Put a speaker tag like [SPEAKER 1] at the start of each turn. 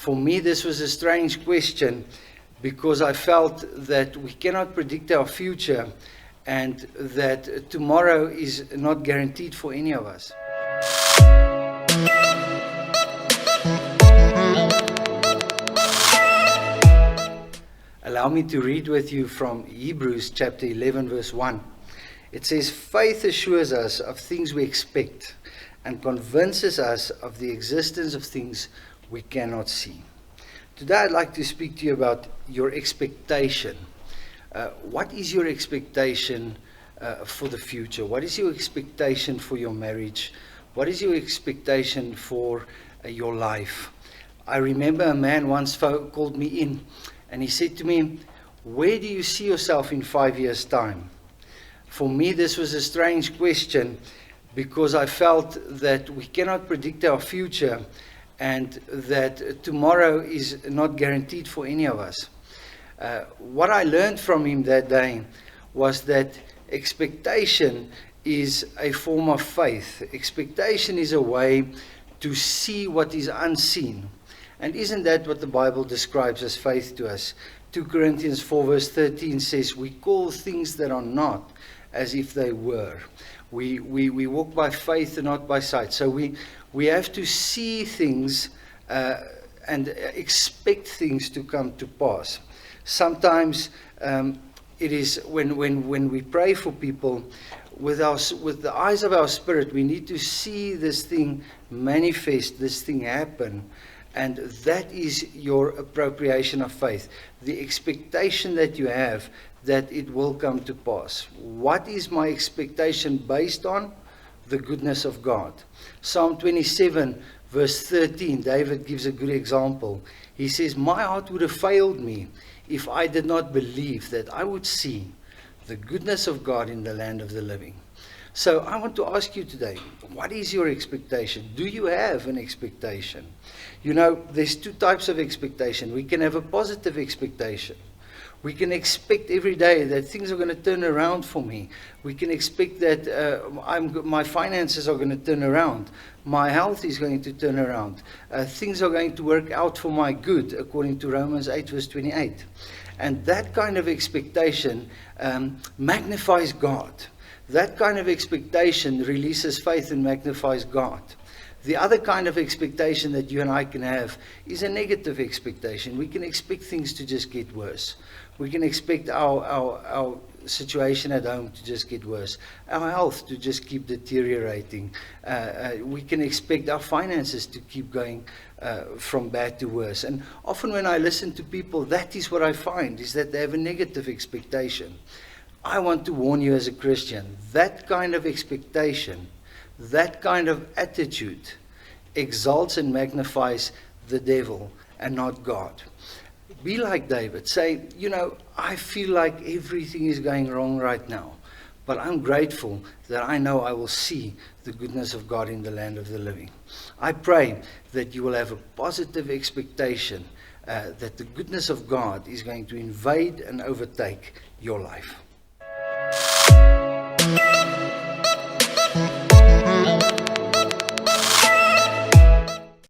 [SPEAKER 1] For me, this was a strange question because I felt that we cannot predict our future and that tomorrow is not guaranteed for any of us. Allow me to read with you from Hebrews chapter 11 verse 1. It says, "Faith assures us of things we expect and convinces us of the existence of things we cannot see." Today I'd like to speak to you about your expectation. What is your expectation for the future? What is your expectation for your marriage? What is your expectation for your life? I remember a man once called me in and he said to me, "Where do you see yourself in 5 years' time?" For me, this was a strange question because I felt that we cannot predict our future and that tomorrow is not guaranteed for any of us. What I learned from him that day was that expectation is a form of faith. Expectation is a way to see what is unseen. And isn't that what the Bible describes as faith to us? 2 Corinthians 4 verse 13 says, "We call things that are not as if they were." We walk by faith and not by sight. So we have to see things and expect things to come to pass. Sometimes it is when we pray for people, with the eyes of our spirit, we need to see this thing manifest, this thing happen. And that is your appropriation of faith. The expectation that you have that it will come to pass. What is my expectation based on? The goodness of God. Psalm 27 verse 13, David gives a good example. He says, "My heart would have failed me if I did not believe that I would see the goodness of God in the land of the living." So I want to ask you today, what is your expectation? Do you have an expectation? You know, there's two types of expectation. We can have a positive expectation. We can expect every day that things are going to turn around for me. We can expect that my finances are going to turn around. My health is going to turn around. Things are going to work out for my good, according to Romans 8 verse 28. And that kind of expectation magnifies God. That kind of expectation releases faith and magnifies God. The other kind of expectation that you and I can have is a negative expectation. We can expect things to just get worse. We can expect our situation at home to just get worse. Our health to just keep deteriorating. We can expect our finances to keep going from bad to worse. And often when I listen to people, that is what I find, is that they have a negative expectation. I want to warn you as a Christian, that kind of expectation, that kind of attitude exalts and magnifies the devil and not God. Be like David. Say, you know, I feel like everything is going wrong right now, but I'm grateful that I know I will see the goodness of God in the land of the living. I pray that you will have a positive expectation that the goodness of God is going to invade and overtake your life.